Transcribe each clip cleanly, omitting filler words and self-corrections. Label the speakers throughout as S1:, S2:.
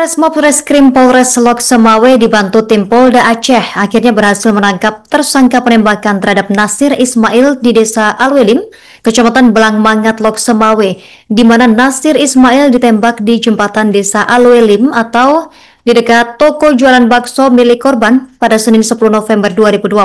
S1: Kapolres Reskrim Polres Lok Semawe dibantu tim Polda Aceh akhirnya berhasil menangkap tersangka penembakan terhadap Nasir Ismail di Desa Alwelim, Kecamatan Belangmangat, Lok Semawe, di mana Nasir Ismail ditembak di jembatan Desa Alwelim atau di dekat toko jualan bakso milik korban pada Senin 10 November 2025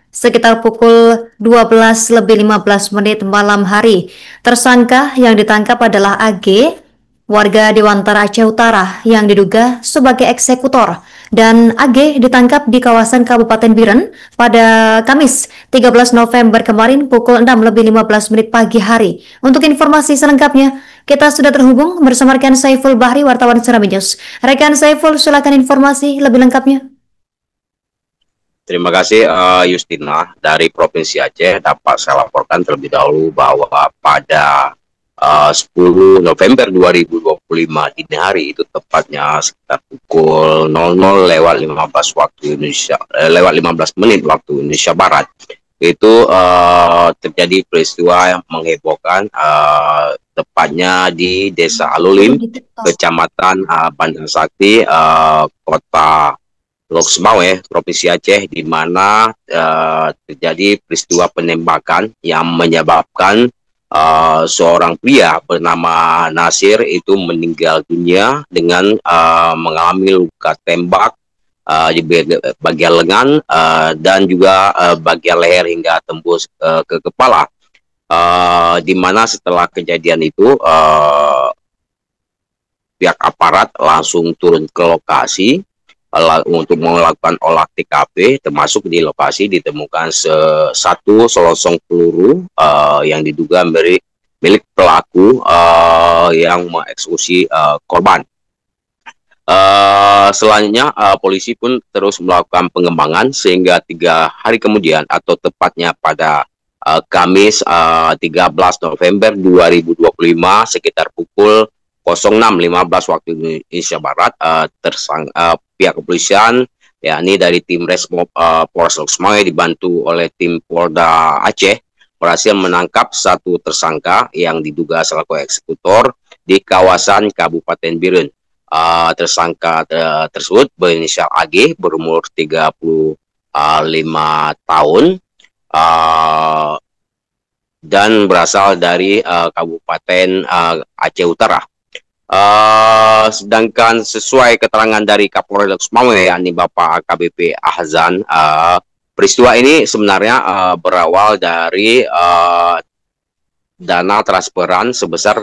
S1: sekitar pukul 12:15 malam hari. Tersangka yang ditangkap adalah AG, warga Dewantara Aceh Utara yang diduga sebagai eksekutor, dan AG ditangkap di kawasan Kabupaten Biren pada Kamis 13 November kemarin pukul 6:15 pagi hari. Untuk informasi selengkapnya, kita sudah terhubung bersama rekan Saiful Bahri, wartawan Serambi News. Rekan Saiful, silakan informasi lebih lengkapnya.
S2: Terima kasih Justina dari Provinsi Aceh. Dapat saya laporkan terlebih dahulu bahwa pada 10 November 2025 dini hari, itu tepatnya sekitar pukul 00:15 waktu Indonesia, lewat 15 menit waktu Indonesia Barat, itu terjadi peristiwa yang menghebohkan, tepatnya di Desa Alulim, Kecamatan Bandar Sakti, Kota Lok Semawe, Provinsi Aceh, di mana terjadi peristiwa penembakan yang menyebabkan seorang pria bernama Nasir itu meninggal dunia dengan mengalami luka tembak di bagian lengan dan juga bagian leher hingga tembus ke kepala. Di mana setelah kejadian itu pihak aparat langsung turun ke lokasi untuk melakukan olah TKP, termasuk di lokasi ditemukan satu selosong peluru yang diduga milik pelaku yang mengeksekusi korban. Selanjutnya polisi pun terus melakukan pengembangan sehingga 3 hari kemudian, atau tepatnya pada Kamis 13 November 2025 sekitar pukul 06:15 waktu Indonesia Barat, pihak kepolisian, yakni dari tim Resmob Polres Lok Semawe dibantu oleh tim Polda Aceh, berhasil menangkap satu tersangka yang diduga selaku eksekutor di kawasan Kabupaten Biren. Tersangka tersebut berinisial AG, berumur 35 tahun, dan berasal dari Kabupaten Aceh Utara. Sedangkan sesuai keterangan dari Kapolres Lok Semawe, yakni Bapak AKBP Ahzan, peristiwa ini sebenarnya berawal dari dana transferan sebesar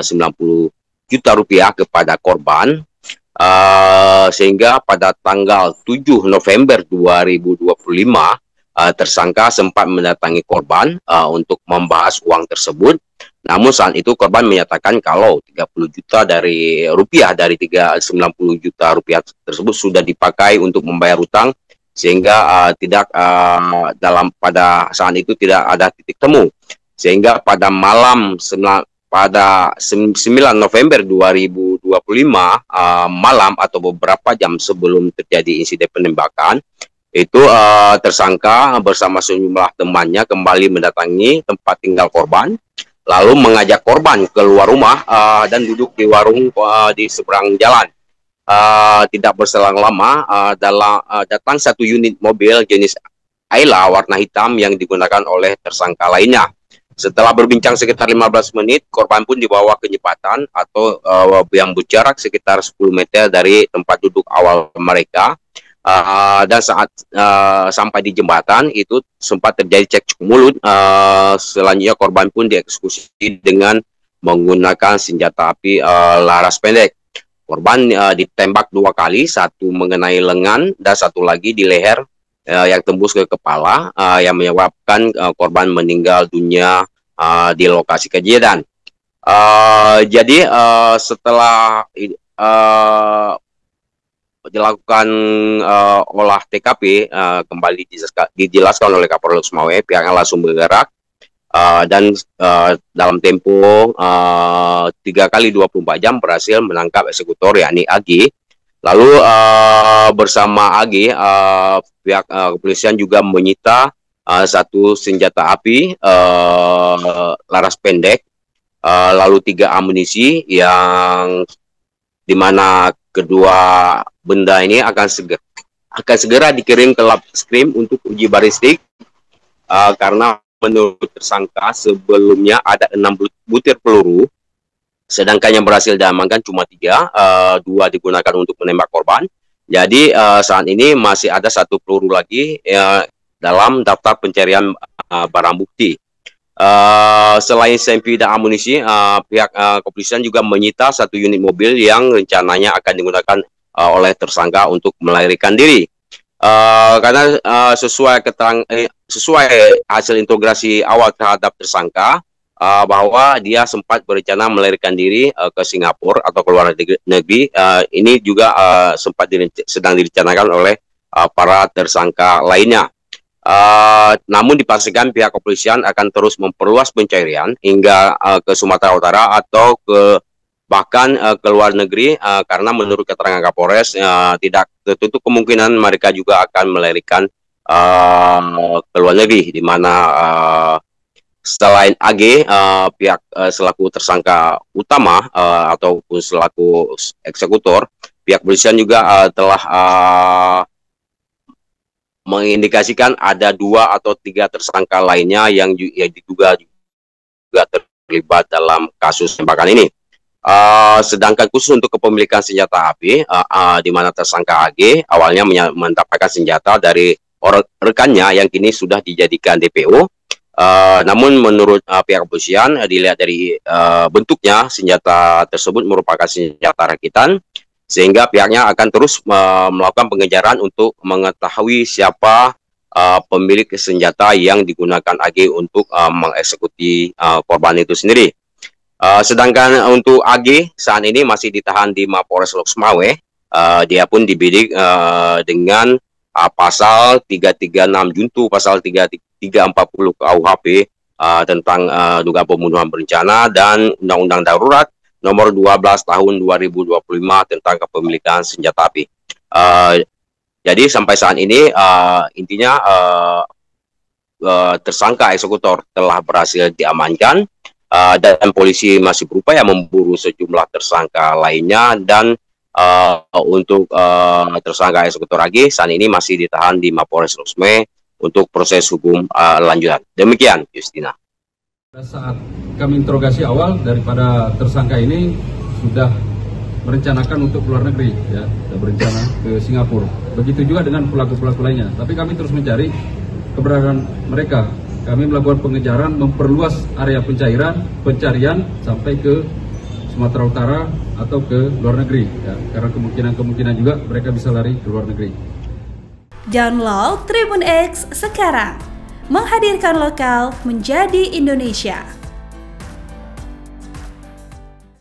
S2: 90 juta rupiah kepada korban, sehingga pada tanggal 7 November 2025 tersangka sempat mendatangi korban untuk membahas uang tersebut. Namun saat itu korban menyatakan kalau 30 juta dari 90 juta rupiah tersebut sudah dipakai untuk membayar utang, sehingga pada saat itu tidak ada titik temu. Sehingga pada pada 9 November 2025 malam atau beberapa jam sebelum terjadi insiden penembakan, itu tersangka bersama sejumlah temannya kembali mendatangi tempat tinggal korban, lalu mengajak korban keluar rumah dan duduk di warung di seberang jalan. Tidak berselang lama, datang satu unit mobil jenis Ayla warna hitam yang digunakan oleh tersangka lainnya. Setelah berbincang sekitar 15 menit, korban pun dibawa ke jembatan atau yang berjarak sekitar 10 meter dari tempat duduk awal mereka. Dan saat sampai di jembatan itu sempat terjadi cekcok mulut. Selanjutnya korban pun dieksekusi dengan menggunakan senjata api laras pendek. Korban ditembak 2 kali, satu mengenai lengan dan satu lagi di leher yang tembus ke kepala, yang menyebabkan korban meninggal dunia di lokasi kejadian. Jadi setelah dilakukan olah TKP, kembali dijelaskan oleh Kapolres Lok Semawe, pihaknya langsung bergerak dan dalam tempo 3 kali 24 jam berhasil menangkap eksekutor, yakni AG. Lalu bersama AG, pihak kepolisian juga menyita satu senjata api laras pendek, lalu 3 amunisi yang dimana kedua benda ini akan segera dikirim ke lab skrim untuk uji balistik, karena menurut tersangka sebelumnya ada 6 butir peluru, sedangkan yang berhasil diamankan cuma 3, 2 digunakan untuk menembak korban. Jadi saat ini masih ada 1 peluru lagi dalam daftar pencarian barang bukti. Selain sempi dan amunisi, pihak kepolisian juga menyita 1 unit mobil yang rencananya akan digunakan oleh tersangka untuk melarikan diri. Karena sesuai hasil integrasi awal terhadap tersangka, bahwa dia sempat berencana melarikan diri ke Singapura atau ke luar negeri. Ini juga sedang direncanakan oleh para tersangka lainnya. Namun dipastikan pihak kepolisian akan terus memperluas pencarian hingga ke Sumatera Utara atau bahkan ke luar negeri, karena menurut keterangan Kapolres tidak tertutup kemungkinan mereka juga akan melarikan ke luar negeri, di mana selain AG, pihak selaku tersangka utama ataupun selaku eksekutor, pihak kepolisian juga telah mengindikasikan ada 2 atau 3 tersangka lainnya yang diduga juga terlibat dalam kasus tembakan ini. Sedangkan khusus untuk kepemilikan senjata api, di mana tersangka AG awalnya mendapatkan senjata dari rekannya yang kini sudah dijadikan DPO. Namun menurut pihak kepolisian, dilihat dari bentuknya, senjata tersebut merupakan senjata rakitan, sehingga pihaknya akan terus melakukan pengejaran untuk mengetahui siapa pemilik senjata yang digunakan AG untuk mengeksekusi korban itu sendiri. Sedangkan untuk AG saat ini masih ditahan di Mapolres Lok Sumawe. Dia pun dibidik dengan pasal 336 junto pasal 340 KUHP tentang dugaan pembunuhan berencana dan Undang-Undang Darurat nomor 12 tahun 2025 tentang kepemilikan senjata api. Jadi sampai saat ini intinya tersangka eksekutor telah berhasil diamankan, dan polisi masih berupaya memburu sejumlah tersangka lainnya, dan untuk tersangka eksekutor lagi saat ini masih ditahan di Mapolres Lok Sumawe untuk proses hukum lanjutan. Demikian, Justina.
S3: Pada saat kami interogasi awal daripada tersangka ini sudah merencanakan untuk keluar negeri, ya, sudah berencana ke Singapura. Begitu juga dengan pelaku-pelaku lainnya. Tapi kami terus mencari keberadaan mereka. Kami melakukan pengejaran, memperluas area pencarian sampai ke Sumatera Utara atau ke luar negeri, ya, karena kemungkinan juga mereka bisa lari ke luar negeri.
S4: Download Tribun X sekarang, menghadirkan lokal menjadi Indonesia.